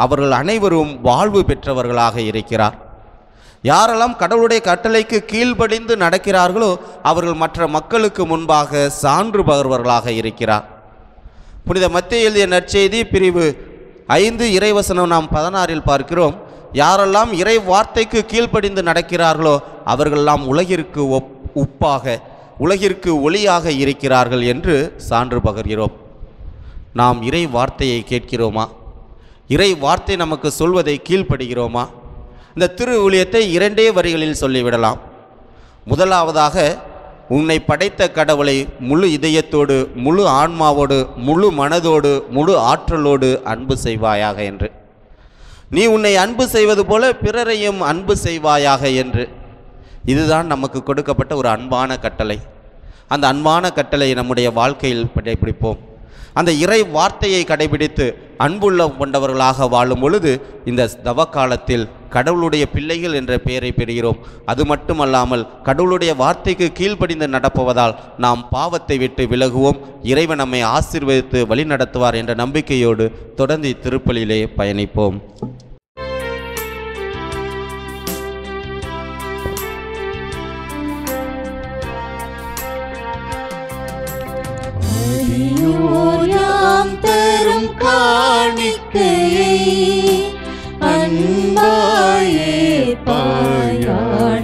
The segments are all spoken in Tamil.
அவர்கள் அனைவரும் வாழ்வு பெற்றவர்களாக இருக்கிறார். யாரெல்லாம் கடவுளுடைய கட்டளைக்கு கீழ்ப்படிந்து நடக்கிறார்களோ அவர்கள் மற்ற மக்களுக்கு முன்பாக சான்று பகர்வர்களாக இருக்கிறார். புனித மத்தேயு எழுதிய நற்செய்தி பிரிவு 5 இறைவசனம் நாம் 16 பார்க்கிறோம். யாரெல்லாம் இறை வார்த்தைக்கு கீழ்ப்படிந்து நடக்கிறார்களோ அவர்களெல்லாம் உலகிற்கு உப்பாக, உலகிற்கு ஒளியாக இருக்கிறார்கள் என்று சான்று பகர்கிறோம். நாம் இறை வார்த்தையை கேட்கிறோமா? இறை வார்த்தை நமக்கு சொல்வதை கீழ்ப்படுகிறோமா? இந்த திரு ஊழியத்தை 2 வரிகளில் சொல்லிவிடலாம். முதலாவதாக, உன்னை படைத்த கடவுளை முழு இதயத்தோடு, முழு ஆன்மாவோடு, முழு மனதோடு, முழு ஆற்றலோடு அன்பு செய்வாயாக என்று. நீ உன்னை அன்பு செய்வது போல பிறரையும் அன்பு செய்வாயாக என்று. இதுதான் நமக்கு கொடுக்கப்பட்ட ஒரு அன்பான கட்டளை. அந்த அன்பான கட்டளை நம்முடைய வாழ்க்கையில் கடைபிடிப்போம். அந்த இறை வார்த்தையை கடைபிடித்து அன்புள்ள கொண்டவர்களாக வாழும் பொழுது இந்த தவ காலத்தில் கடவுளுடைய பிள்ளைகள் என்ற பெயரை பெறுகிறோம். அது மட்டுமல்லாமல் கடவுளுடைய வார்த்தைக்கு கீழ்ப்படிந்து நடப்பதால் நாம் பாவத்தை விட்டு விலகுவோம். இறைவன் நம்மை ஆசீர்வதித்து வழி நடத்துவார் என்ற நம்பிக்கையோடு தொடர்ந்து திருப்பலியிலே பயணிப்போம். தரும் காணிக்கையை அன்பாயே பாயாண்டவரே,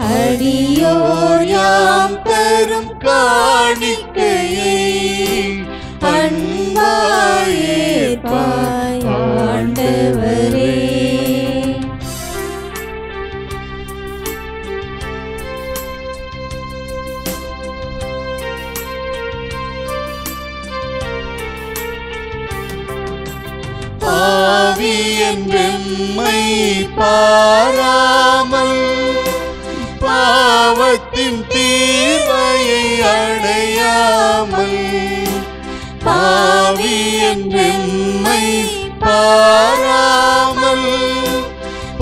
அடியோர் யாம் தரும் காணிக்கையை அன்பாயே பாயாண்டவரே. பாவி என்றெம்மை பாராமல் பாவத்தின் தீர்வையை அடையாமல், பாவி என்றெம்மை பாராமல்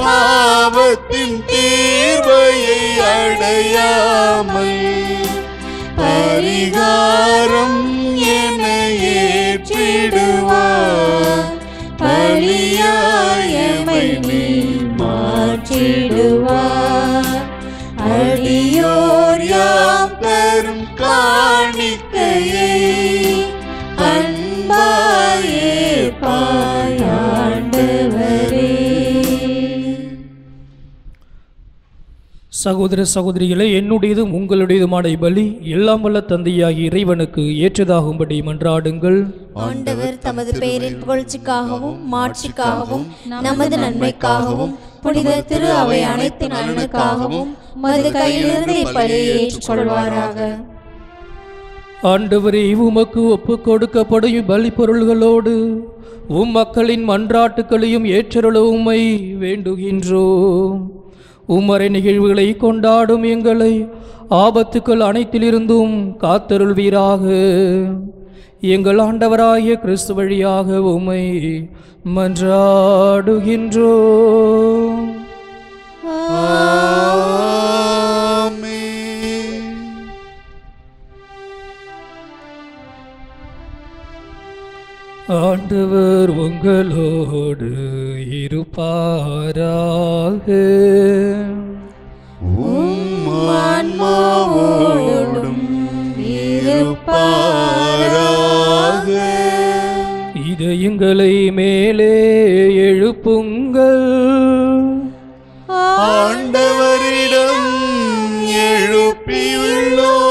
பாவத்தின் தீர்வையை அடையாமல், பரிகாரம் என ஏற்றிடுவார், பலியாயமை நீ மாற்றிடுவார். அடியோர் யாம் தரும் காணிக்கையை அன்பாயே பாயாண்டவரே. சகோதர சகோதரிகளே, என்னுடையதும் உங்களுடையதுமான பலி எல்லாம் வல்ல தந்தையாகிய இறைவனுக்கு ஏற்றதாகும்படி மன்றாடுங்கள். ஆண்டவர் தமது பெயரின் புகழ்ச்சிக்காகவும் மாட்சிக்காகவும் நமது நன்மைக்காகவும் புனித திரு அவை அனைத்து நலனுக்காகவும் மது கையிலிருந்து இப்பலியை ஏற்றுக்கொள்வாராக. ஆண்டவரே, உமக்கு ஒப்பு கொடுக்கப்படும் பலி பொருள்களோடு மக்களின் மன்றாட்டுக்களையும் ஏற்றருள உம்மை வேண்டுகின்றோம். உம்மறை நிகழ்வுகளை கொண்டாடும் எங்களை ஆபத்துக்கள் அனைத்திலிருந்தும் காத்தருள்வீராக. எங்கள் ஆண்டவராகிய கிறிஸ்து வழியாக உம்மை மன்றாடுகின்றோம். ஆண்டவர் உங்களோடு இருப்பாராக. ஆன்மாவோடும் இருப்பாராக. இதயங்களை மேலே எழுப்புங்கள், ஆண்டவரிடம் எழுப்பியுள்ளோம்.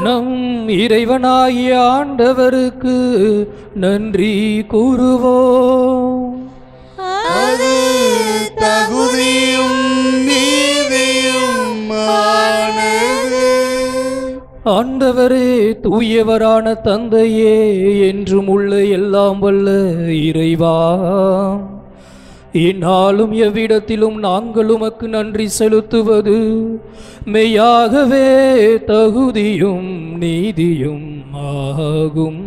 நம் இறைவனாகிய ஆண்டவருக்கு நன்றி கூறுவோம். அது தகுதியும் நீதியுமானது. ஆண்டவரே, தூயவரான தந்தையே, என்றும் உள்ள எல்லாம் வல்ல இறைவா, இந்நாளும் எவ்விடத்திலும் நாங்கள் உமக்கு நன்றி செலுத்துவது மெய்யாகவே தகுதியும் நீதியும் ஆகும்.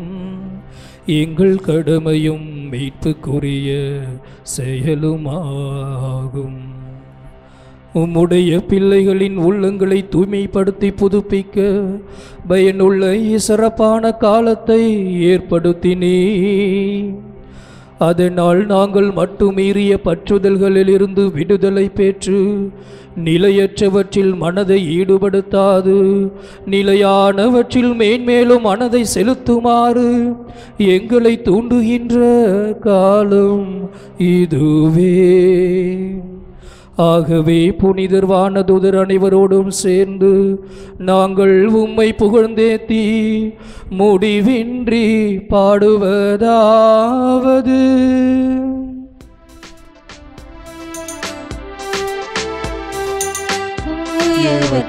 எங்கள் கடமையும் மீட்புக்குரிய செயலுமாகும். உம்முடைய பிள்ளைகளின் உள்ளங்களை தூய்மைப்படுத்தி புதுப்பிக்க பயனுள்ள சிறப்பான காலத்தை ஏற்படுத்தினீ. அதனால் நாங்கள் மட்டுமீறிய பற்றுதல்களிலிருந்து விடுதலை பெற்று நிலையற்றவற்றில் மனதை ஈடுபடுத்தாது நிலையானவற்றில் மேன்மேலும் மனதை செலுத்துமாறு எங்களை தூண்டுகின்ற காலம் இதுவே. ஆகவே புனிதர் வானதூதர் அனைவரோடும் சேர்ந்து நாங்கள் உம்மை புகழ்ந்தேத்தி முடிவின்றி பாடுவதாவது: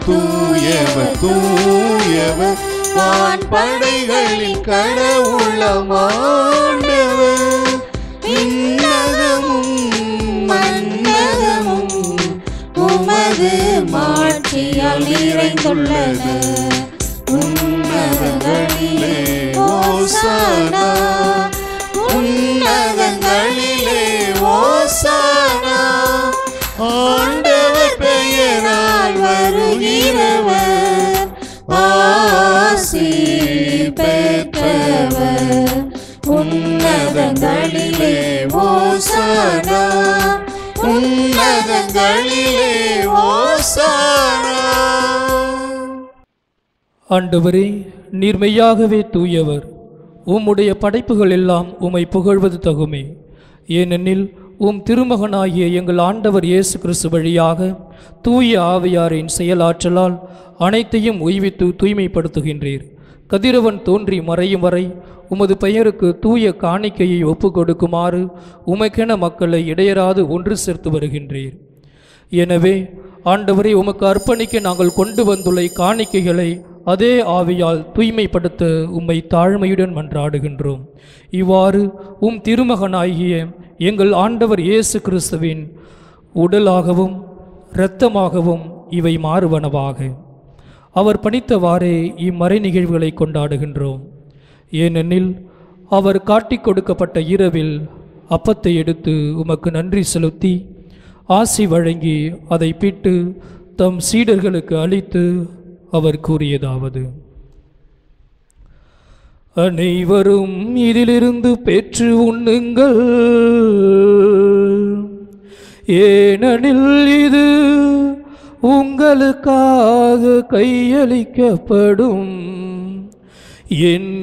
தூயவர் தூயவர் வான்படைகளின் கடவுளமாண்டவர், விண்ணகமும் மண்ணகமும் உமது மாட்சியால் நிறைந்துள்ளன. உன்னதங்களிலே ஓசானா, உன்னதங்களிலே ஓசானா. ஆண்டவர் பெயரால் வருகிறவர் ஆசி பெற்றவர். உன்னதங்களிலே ஓசானா, உன்னதங்களிலே ஓசானா. ஆண்டவரே, நீர் மெய்யாகவே தூயவர். உம்முடைய படைப்புகள் எல்லாம் உம்மை புகழ்வது தகுமே. ஏனெனில் உம் திருமகனாகிய எங்கள் ஆண்டவர் இயேசு கிறிஸ்து வழியாக தூய ஆவியாரின் செயலாற்றலால் அனைத்தையும் உய்வித்து தூய்மைப்படுத்துகின்றீர். கதிரவன் தோன்றி மறையும் வரை உமது பெயருக்கு தூய காணிக்கையை ஒப்புக் கொடுக்குமாறு உமக்கென மக்களை இடையராது ஒன்று சேர்த்து வருகின்றீர். எனவே ஆண்டவரை உமக்கு அர்ப்பணிக்க நாங்கள் கொண்டு வந்துள்ள காணிக்கைகளை அதே ஆவியால் தூய்மைப்படுத்த உம்மை தாழ்மையுடன் மன்றாடுகின்றோம். இவ்வாறு உம் திருமகனாகிய எங்கள் ஆண்டவர் இயேசு கிறிஸ்துவின் உடலாகவும் இரத்தமாகவும் இவை மாறுவனவாக. அவர் பணித்தவாறே இம்மறை நிகழ்வுகளை கொண்டாடுகின்றோம். ஏனெனில் அவர் காட்டிக் கொடுக்கப்பட்ட இரவில் அப்பத்தை எடுத்து உமக்கு நன்றி செலுத்தி ஆசி வழங்கி அதை பிட்டு தம் சீடர்களுக்கு அளித்து அவர் கூறியதாவது: அனைவரும் இதிலிருந்து பெற்று உண்ணுங்கள், ஏனெனில் இது உங்களுக்காக கையளிக்கப்படும் என்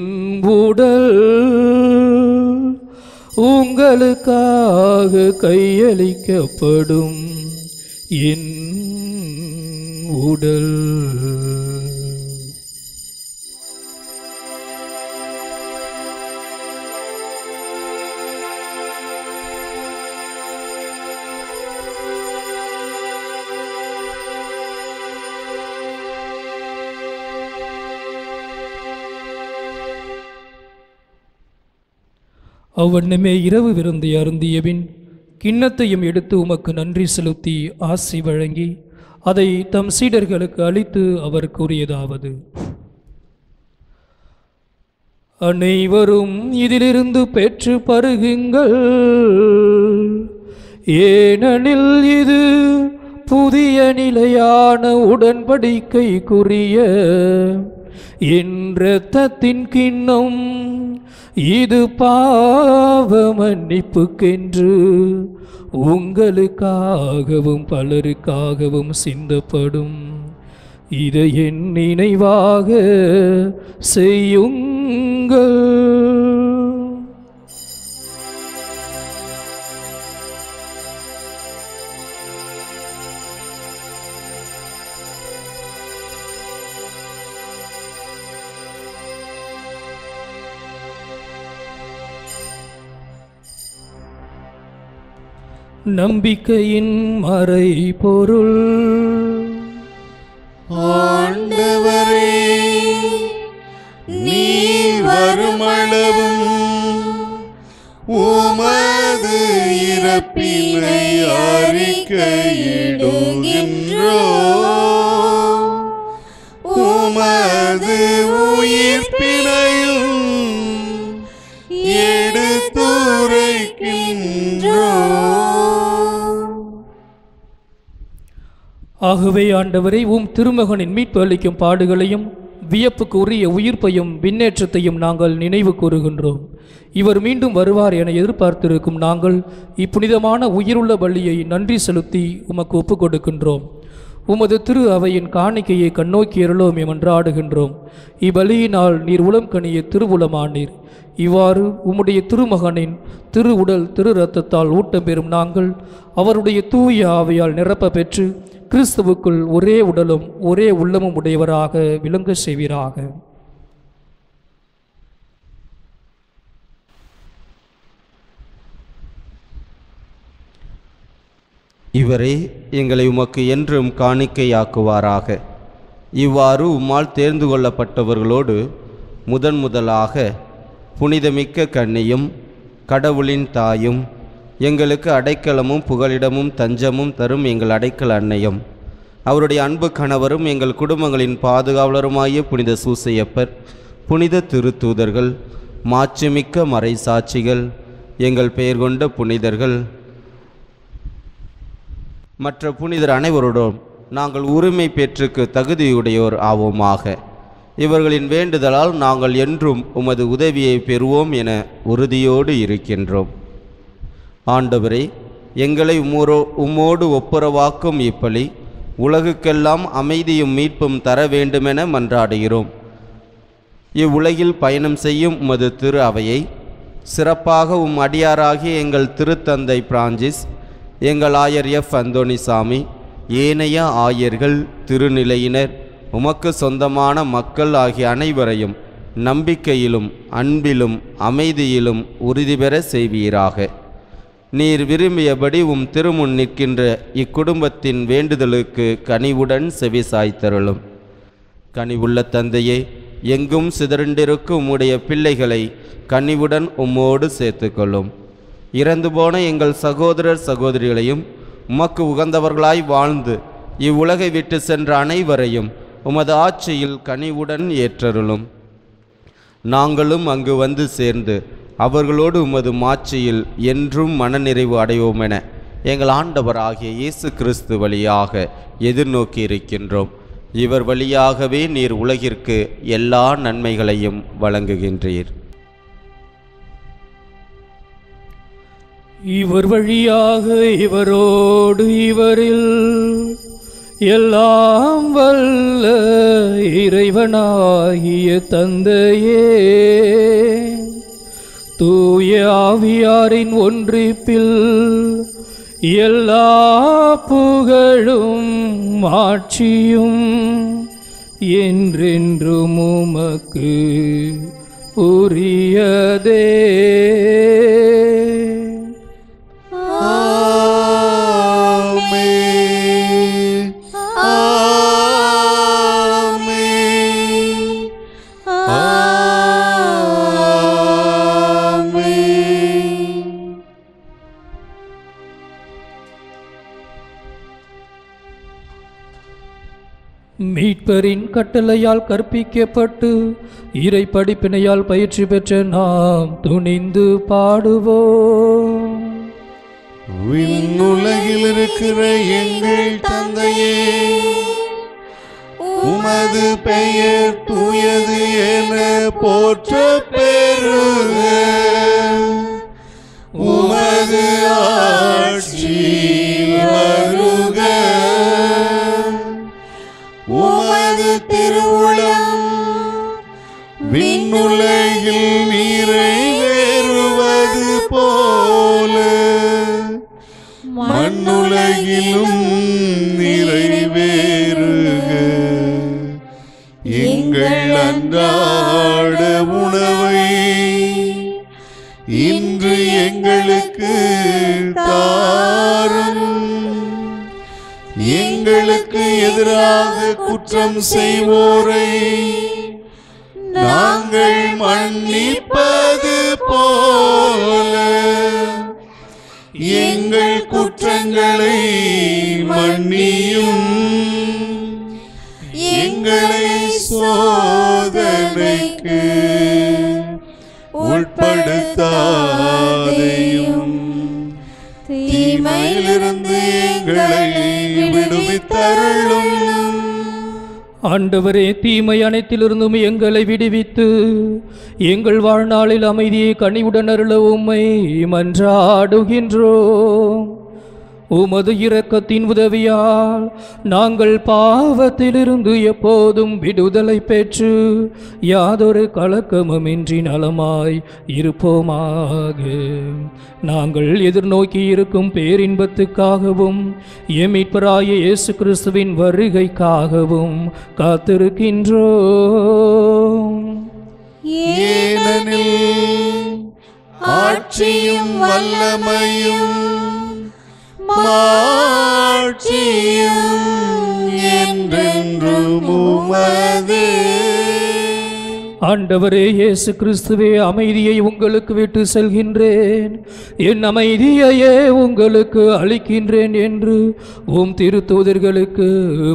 உடல். உங்களுக்காக கையளிக்கப்படும் என் உடல். அவ்வண்ணமே இரவு விருந்தை அருந்தியபின் கிண்ணத்தையும் எடுத்து உமக்கு நன்றி செலுத்தி ஆசி வழங்கி அதை தம் சீடர்களுக்கு அளித்து அவர் கூறியதாவது: அனைவரும் இதிலிருந்து பெற்று பருகுங்கள், ஏனெனில் இது புதிய நிலையான உடன்படிக்கைக்குரிய என் இரத்தத்தின் கிண்ணம். இது பாவ மன்னிப்புக்கென்று உங்களுக்காகவும் பலருக்காகவும் சிந்தப்படும். இதை என் நினைவாக செய்யுங்கள். நம்பிக்கையின் மறை பொருள். ஆண்டவரே, நீர் வருமளவும் உமது இறப்பினை அறிக்கையிடுகின்றோம், உமது உயிர்ப்பினையும் எடுத்துரைக்கின்றோம். ஆகவே ஆண்டவரை உம் திருமகனின் மீட்பு அளிக்கும் பாடுகளையும் வியப்புக்கு உரிய உயிர்ப்பையும் விண்ணேற்றத்தையும் நாங்கள் நினைவு கூறுகின்றோம். இவர் மீண்டும் வருவார் என எதிர்பார்த்திருக்கும் நாங்கள் இப்புனிதமான உயிருள்ள பலியை நன்றி செலுத்தி உமக்கு ஒப்புக் கொடுக்கின்றோம். உமது திரு அவையின் காணிக்கையை கண்ணோக்கி அருளோம் என்றாடுகின்றோம். இப்பலியினால் நீர் உளம் கனிய திருவுளமானீர். இவ்வாறு உம்முடைய திருமகனின் திரு உடல் திரு இரத்தத்தால் ஊட்டம் பெறும் நாங்கள் அவருடைய தூய ஆவியால் நிரப்ப பெற்று கிறிஸ்துவுக்குள் ஒரே உடலும் ஒரே உள்ளமும் உடையவராக விளங்க செய்வீராக. இவரே எங்களை உமக்கு என்றும் காணிக்கையாக்குவாராக. இவ்வாறு உம்மால் தேர்ந்து கொள்ளப்பட்டவர்களோடு முதலாக புனிதமிக்க கன்னியும் கடவுளின் தாயும் எங்களுக்கு அடைக்கலமும் புகலிடமும் தஞ்சமும் தரும் எங்கள் அடைக்கல அன்னையும் அவருடைய அன்பு கணவரும் எங்கள் குடும்பங்களின் பாதுகாவலருமாகிய புனித சூசையப்பர், புனித திருத்தூதர்கள், மாட்சிமிக்க மறைசாட்சிகள், எங்கள் பெயர் கொண்ட புனிதர்கள் மற்ற புனிதர் அனைவரோடும் நாங்கள் உரிமை பெற்றுக்கு தகுதியுடையோர் ஆவோமாக. இவர்களின் வேண்டுதலால் நாங்கள் என்றும் உமது உதவியை பெறுவோம் என உறுதியோடு இருக்கின்றோம். ஆண்டவரே, எங்களை உம்மோடு ஒப்புரவாக்கும் இப்பலி உலகுக்கெல்லாம் அமைதியும் மீட்பும் தர வேண்டுமென மன்றாடுகிறோம். இவ்வுலகில் பயணம் செய்யும் உமது திரு அவையை சிறப்பாக அடியாராகிய எங்கள் திருத்தந்தை பிரான்சிஸ், எங்கள் ஆயர் எஃப் அந்தோணிசாமி, ஏனைய ஆயர்கள், திருநிலையினர், உமக்கு சொந்தமான மக்கள் ஆகிய அனைவரையும் நம்பிக்கையிலும் அன்பிலும் அமைதியிலும் உறுதி பெற செய்வீராக. நீர் விரும்பியபடி திருமுன் நிற்கின்ற இக்குடும்பத்தின் வேண்டுதலுக்கு கனிவுடன் செவிசாய்த்தருளும். கனிவுள்ள தந்தையே, எங்கும் சிதறிண்டிருக்கும் உம்முடைய பிள்ளைகளை கனிவுடன் உம்மோடு சேர்த்துக்கொள்ளும். இறந்து போன எங்கள் சகோதரர் சகோதரிகளையும் உமக்கு உகந்தவர்களாய் வாழ்ந்து இவ்வுலகை விட்டு சென்ற அனைவரையும் உமது ஆட்சியில் கனிவுடன் ஏற்றருளும். நாங்களும் அங்கு வந்து சேர்ந்து அவர்களோடு உமது மாட்சியில் என்றும் மனநிறைவு அடைவோம் என எங்கள் ஆண்டவர் ஆகிய இயேசு கிறிஸ்து வழியாக எதிர்நோக்கி இருக்கின்றோம். இவர் வழியாகவே நீர் உலகிற்கு எல்லா நன்மைகளையும் வழங்குகின்றீர். இவர் வழியாக இவரோடு இவரில் எல்லாம் வல்ல இறைவனாகிய தந்தையே, தூய ஆவியாரின் ஒன்றிப்பில் எல்லா புகழும் ஆட்சியும் என்றென்றும் உமக்கு உரியதே. மீட்பரின் கட்டளையால் கற்பிக்கப்பட்டு இறை படிப்பினையால் பயிற்சி பெற்ற நாம் துணிந்து பாடுவோம். விண்ணுலகில் இருக்கிற எங்கள் தந்தையே, உமது பெயர் தூயது என போற்ற பெறுக. உமது ஆட்சி வருக. உமது திருவுளம் விண்ணுலகில் நிறைவேறுவது போல மண்ணுலகிலும் நிறைவேறுக. எங்கள் அன்றாட உணவை இன்று எங்களுக்கு தாரும். எங்களுக்கு எதிராக குற்றம் செய்வோரை நாங்கள் மன்னிப்பது போல எங்கள் குற்றங்களை மன்னியும். எங்களை சோதனைக்கு உட்படுத்தாதையும் தீமையிலிருந்து எங்களை விடுவித்தருளும். ஆண்டவரே, தீமை அனைத்திலிருந்தும் எங்களை விடுவித்து எங்கள் வாழ்நாளில் அமைதியை கனிவுடன் அருள உம்மை மன்றாடுகின்றோம். உமது இரக்கத்தின் உதவியால் நாங்கள் பாவத்திலிருந்து எப்போதும் விடுதலை பெற்று யாதொரு கலக்கமுமின்றி நலமாய் இருப்போமாக. நாங்கள் எதிர்நோக்கி இருக்கும் பேரின்பத்துக்காகவும் எம் மீட்பராகிய இயேசு கிறிஸ்துவின் வருகைக்காகவும் காத்திருக்கின்றோம். ஏனெனில் ஆட்சியும் வல்லமையும் மாட்சியும் என்றென்றும் உமதே. ஆண்டவரே இயேசு கிறிஸ்துவே, அமைதியை உங்களுக்கு விட்டு செல்கின்றேன், என் அமைதியையே உங்களுக்கு அளிக்கின்றேன் என்று உம் திருத்தூதர்களுக்கு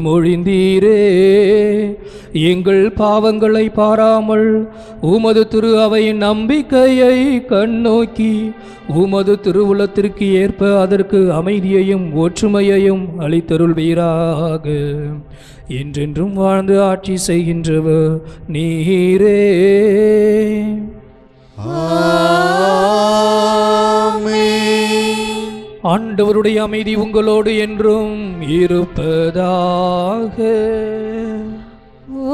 மொழிந்தீரே. எங்கள் பாவங்களை பாராமல் உமது திரு அவையின் நம்பிக்கையை கண்ணோக்கி உமது திருவுளத்திற்கு ஏற்ப அதற்கு அமைதியையும் ஒற்றுமையையும் அளித்தருள்வீராக. என்றென்றும் வாழ்ந்து ஆட்சி செய்கின்றவர் நீரே. ஆமென். ஆண்டவருடைய அமைதி உங்களோடு என்றும் இருப்பதாக.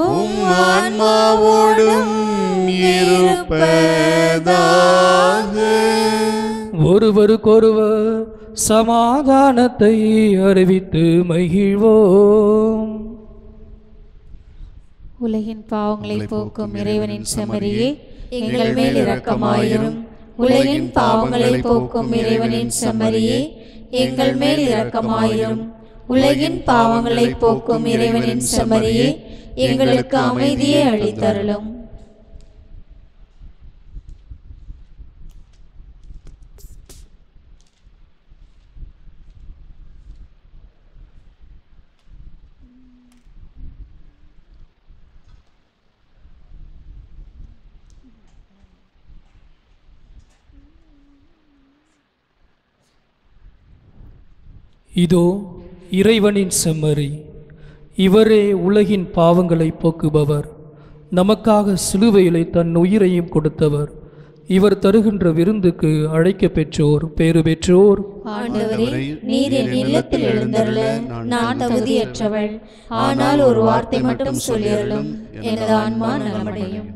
உம் ஆன்மாவோடும் இருப்பதாக. ஒருவருக்கொருவர் சமாதானத்தை அறிவித்து மகிழ்வோம். உலகின் பாவங்களை போக்கும் இறைவனின் செம்மறியே, எங்கள் மேல் இரக்கமாயிரும். உலகின் பாவங்களை போக்கும் இறைவனின் செம்மறியே, எங்கள் மேல் இரக்கமாயிரும். உலகின் பாவங்களை போக்கும் இறைவனின் செம்மறியே, எங்களுக்கு அமைதியை அளித்தருளும். இதோ இறைவனின் செம்மறி, இவரே உலகின் பாவங்களை போக்குபவர். நமக்காக சிலுவையிலே தன் உயிரையும் கொடுத்தவர். இவர் தருகின்ற விருந்துக்கு அழைக்க பெற்றோர் பேறு பெற்றோர். ஆண்டவரே, நீர் என் இல்லத்தில் எழுந்தருள நான் தகுதியற்றவள். ஆனால் ஒரு வார்த்தை மட்டும் சொல்லியருளும், எனது ஆன்மா நலமடையும்.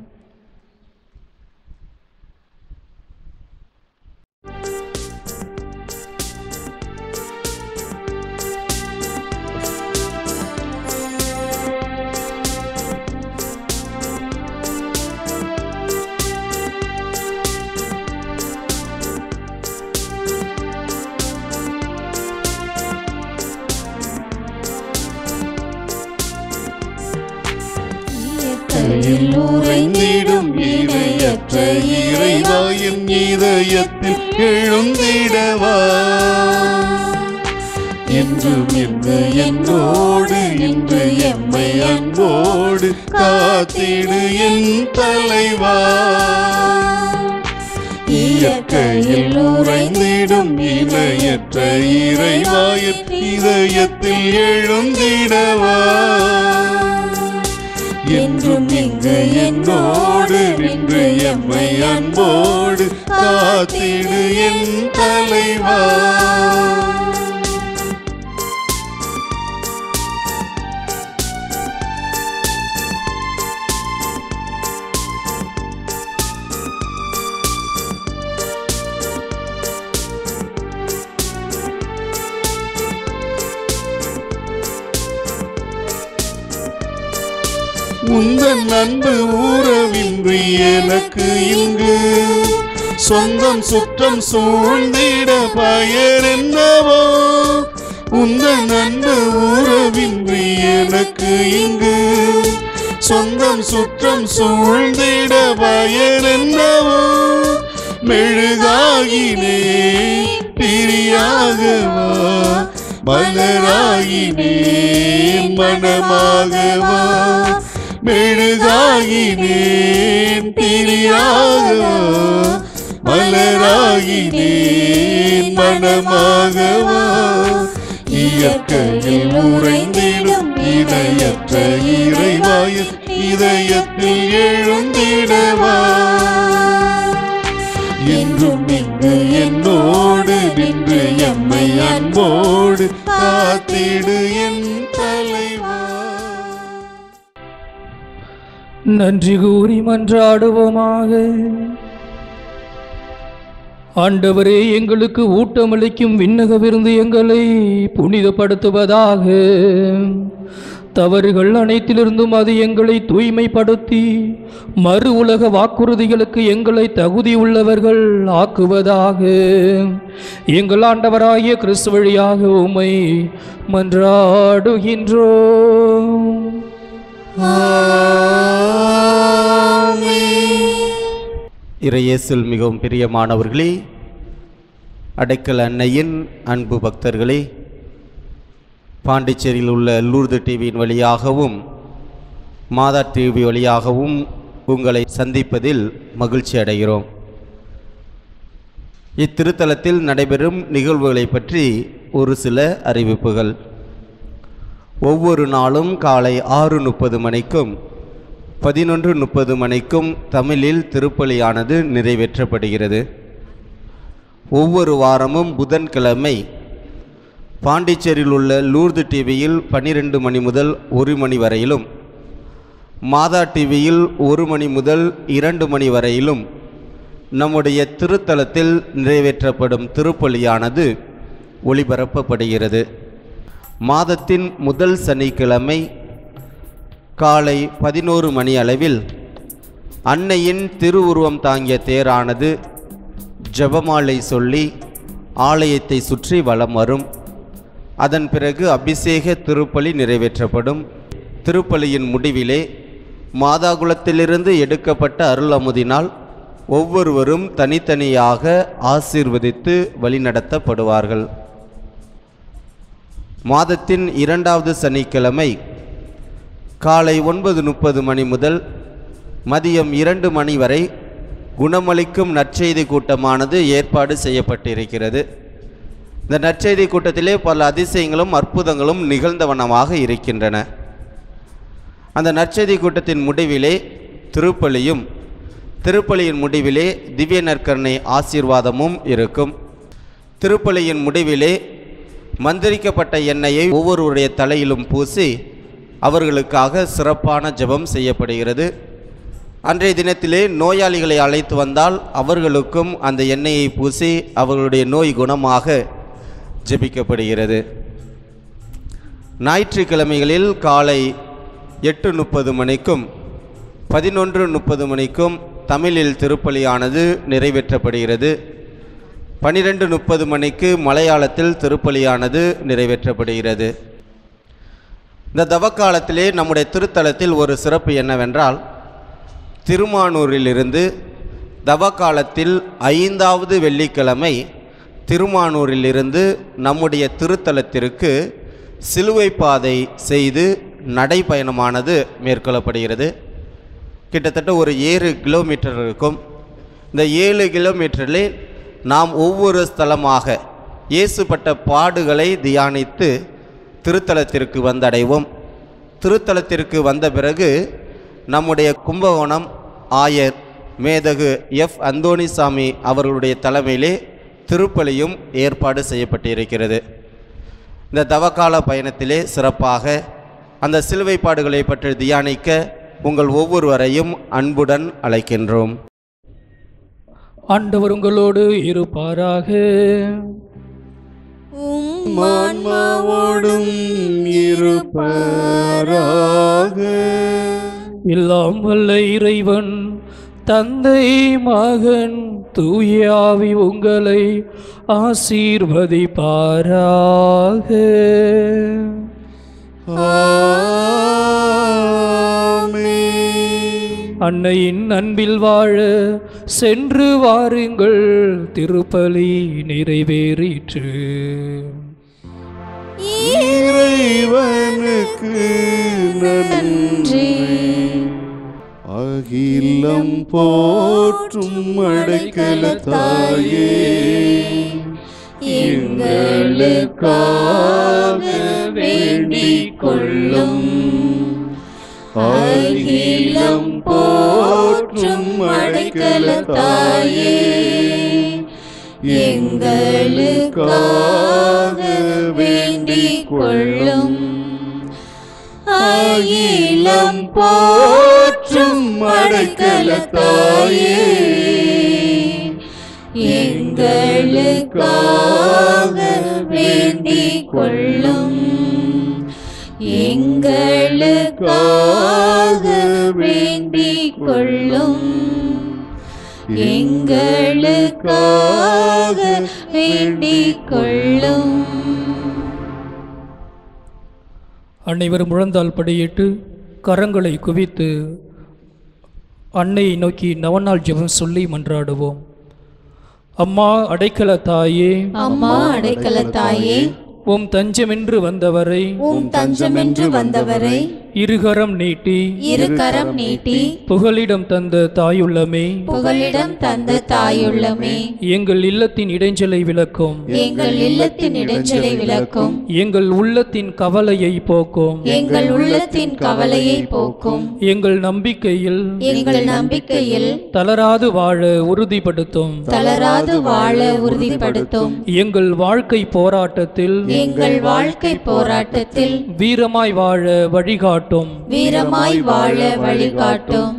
உறைந்திடும் இணையற்ற இறைவா, என் இதயத்தில் எழுந்திடவா. என்றும் என்று என்னோடு இன்று எம்மை அன்போடு காத்திடு என் தலைவா. இயற்கையில் உறைந்திடும் இணையற்ற இறைவா, என் இதயத்தில் எழுந்திடவா. என்றும் இங்கு என்னோடு நின்று எம்மை அன்போடு காத்திடு என் தலைவா. உந்தன் அன்பு உறவின்றி எனக்கு இங்கு சொந்தம் சுற்றம் சூழ்ந்திட பயர் என்னவோ. உந்தன் அன்பு உறவின்றி எனக்கு இங்கு சொந்தம் சுற்றம் சூழ்ந்திட பயர் என்னவோ. மெழுகாகினே பிரியாகவா, மலராகினேன் மனமாகவா. மெழுகாகினேன் திரியாகவா, மலராகினேன் மனமாகவா. இயற்கையில் உறைந்திடும் இணையற்ற இறை இதயத்தில் எழுந்திடவா. என்றும் இங்கு என்னோடு நின்று எம்மை அன்போடு காத்திடு என் தலைவா. நன்றி கூறி மன்றாடுவோமாக. ஆண்டவரே, எங்களுக்கு ஊட்டமளிக்கும் விண்ணக விருந்து எங்களை புனிதப்படுத்துவதாக. தவறுகள் அனைத்திலிருந்தும் அது எங்களை தூய்மைப்படுத்தி மறு உலக வாக்குறுதிகளுக்கு எங்களை தகுதி உள்ளவர்கள் ஆக்குவதாக. எங்கள் ஆண்டவராகிய கிறிஸ்து வழியாக உம்மை மன்றாடுகின்றோம். இறையேசுவில் மிகவும் பிரியமானவர்களே, அடைக்கல் அன்னையின் அன்பு பக்தர்களே, பாண்டிச்சேரியில் உள்ள லூர்து டிவியின் வழியாகவும் மாதா டிவி வழியாகவும் உங்களை சந்திப்பதில் மகிழ்ச்சி அடைகிறோம். இத்திருத்தலத்தில் நடைபெறும் நிகழ்வுகளை பற்றி ஒரு சில அறிவிப்புகள். ஒவ்வொரு நாளும் காலை 6:30 மணிக்கும் 11:30 மணிக்கும் தமிழில் திருப்பலியானது நிறைவேற்றப்படுகிறது. ஒவ்வொரு வாரமும் புதன்கிழமை பாண்டிச்சேரியில் உள்ள லூர்து டிவியில் 12 மணி முதல் 1 மணி வரையிலும், மாதா டிவியில் 1 மணி முதல் 2 மணி வரையிலும் நம்முடைய திருத்தலத்தில் நிறைவேற்றப்படும் திருப்பலியானது ஒளிபரப்பப்படுகிறது. மாதத்தின் முதல் சனிக்கிழமை காலை 11 மணி அளவில் அன்னையின் திருவுருவம் தாங்கிய தேரானது ஜெபமாலை சொல்லி ஆலயத்தை சுற்றி வலம் வரும். அதன் பிறகு அபிஷேக திருப்பலி நிறைவேற்றப்படும். திருப்பலியின் முடிவிலே மாதாகுலத்திலிருந்து எடுக்கப்பட்ட அருள் அமுதினால் ஒவ்வொருவரும் தனித்தனியாக ஆசீர்வதித்து வழிநடத்தப்படுவார்கள். மாதத்தின் 2வது சனிக்கிழமை காலை 9:30 மணி முதல் மதியம் 2 மணி வரை குணமளிக்கும் நற்செய்தி கூட்டமானது ஏற்பாடு செய்யப்பட்டிருக்கிறது. இந்த நற்செய்தி கூட்டத்திலே பல அதிசயங்களும் அற்புதங்களும் நிகழ்ந்தவனமாக இருக்கின்றன. அந்த நற்செய்தி கூட்டத்தின் முடிவிலே திருப்பலியும், திருப்பலியின் முடிவிலே திவ்ய நற்கருணை ஆசீர்வாதமும் இருக்கும். திருப்பலியின் முடிவிலே மந்திரிக்கப்பட்ட எண்ணெயை ஒவ்வொருவருடைய தலையிலும் பூசி அவர்களுக்காக சிறப்பான ஜெபம் செய்யப்படுகிறது. அன்றைய தினத்திலே நோயாளிகளை அழைத்து வந்தால் அவர்களுக்கும் அந்த எண்ணெயை பூசி அவர்களுடைய நோய் குணமாக ஜெபிக்கப்படுகிறது. ஞாயிற்றுக்கிழமைகளில் காலை 8:30 மணிக்கும் 11:30 மணிக்கும் தமிழில் திருப்பலியானது நிறைவேற்றப்படுகிறது. 12:30 மணிக்கு மலையாளத்தில் திருப்பலியானது நிறைவேற்றப்படுகிறது. இந்த தவக்காலத்திலே நம்முடைய திருத்தலத்தில் ஒரு சிறப்பு என்னவென்றால், திருமானூரிலிருந்து தவக்காலத்தில் 5வது வெள்ளிக்கிழமை திருமானூரிலிருந்து நம்முடைய திருத்தலத்திற்கு சிலுவை பாதை செய்து நடைப்பயணமானது மேற்கொள்ளப்படுகிறது. கிட்டத்தட்ட ஒரு 7 கிலோமீட்டர் இருக்கும். இந்த 7 கிலோமீட்டரில் நாம் ஒவ்வொரு ஸ்தலமாக இயேசுப்பட்ட பாடுகளை தியானித்து திருத்தலத்திற்கு வந்தடைவோம். திருத்தலத்திற்கு வந்த பிறகு நம்முடைய கும்பகோணம் ஆயர் மேதகு எஃப் அந்தோணிசாமி அவர்களுடைய தலைமையிலே திருப்பலியும் ஏற்பாடு செய்யப்பட்டிருக்கிறது. இந்த தவக்கால பயணத்திலே சிறப்பாக அந்த சிலுவை பாடுகளை பற்றி தியானிக்க உங்கள் ஒவ்வொருவரையும் அன்புடன் அழைக்கின்றோம். ஆண்டவர் உங்களோடு இருப்பாராக. ஆன்மாவோடும் இருப்பாராக. எல்லாம் வல்ல இறைவன் தந்தை மகன் தூய ஆவி உங்களை ஆசீர்வதிப்பாராக. அன்னையின் அன்பில் வாழ சென்று வாருங்கள். திருப்பலி நிறைவேறிற்று. இறைவனுக்கு நன்றி. அகிலம் போற்றும் அடைக்கலத்தாயே, எங்களுக்காக வேண்டிக் கொள்ளும். அகிலம் அடைக்கல தாயே, எங்களுக்காக வேண்டிக் கொள்ளும். அகிலம் போற்றும் அடைக்கல தாயே, எங்களுக்காக வேண்டிக் கொள்ளும். எங்களுக்காக வேண்டிக் கொள்ளும். எங்களுக்காக வேண்டிக் கொள்ளும். அனைவரும் முழந்தால் படியிட்டு கரங்களை குவித்து அன்னையை நோக்கி நவநாள் ஜெபம் சொல்லி மன்றாடுவோம். அம்மா அடைக்கல தாயே, அம்மா அடைக்கல தாயே, உம் தஞ்சமென்று வந்தவரை, உம் தஞ்சமென்று வந்தவரை இருகரம் நீட்டி, இருகரம் நீட்டி புகலிடம் தந்த தாயுள்ளமே, புகலிடம் தந்த தாயுள்ளமே, எங்கள் இல்லத்தின் இடைஞ்சலை விளக்கும், எங்கள் இல்லத்தின் இடைஞ்சலை விளக்கும், எங்கள் உள்ளத்தின் கவலையை போக்கும், எங்கள் உள்ளத்தின் கவலையை போக்கும், எங்கள் நம்பிக்கையில், எங்கள் நம்பிக்கையில் தளராது வாழ உறுதிப்படுத்தும், தளராது வாழ உறுதிப்படுத்தும், எங்கள் வாழ்க்கை போராட்டத்தில், எங்கள் வாழ்க்கை போராட்டத்தில் வீரமாய் வாழ வழிகாட்டும், வீரமாய் வாழ வழிகாட்டும்,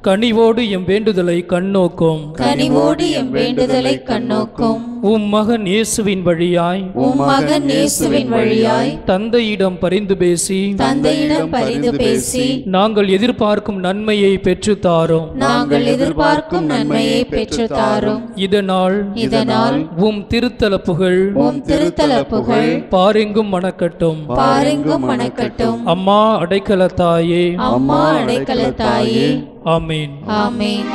கனிவோடு எம் வேண்டுதலை கண்ணோக்கும், கனிவோடு எம் வேண்டுதலை கண்ணோக்கும், உம் மகன் இயேசுவின் வழியாய், உம் மகன் இயேசுவின் வழியாய் தந்தையிடம் பரிந்து பேசி, தந்தையிடம் பரிந்து பேசி நாங்கள் எதிர்பார்க்கும் நன்மையை பெற்று தாரும், நாங்கள் எதிர்பார்க்கும் நன்மையை பெற்று தாரும். இதனால் உம் திருத்தல புகழ், உம் திருத்தல புகழ் பாரெங்கும் மணக்கட்டும். பாரெங்கும் மணக்கட்டும். அம்மா அடைக்கல தாயே, அம்மா அடைக்கல தாயே, ஆமீன். ஆமென்.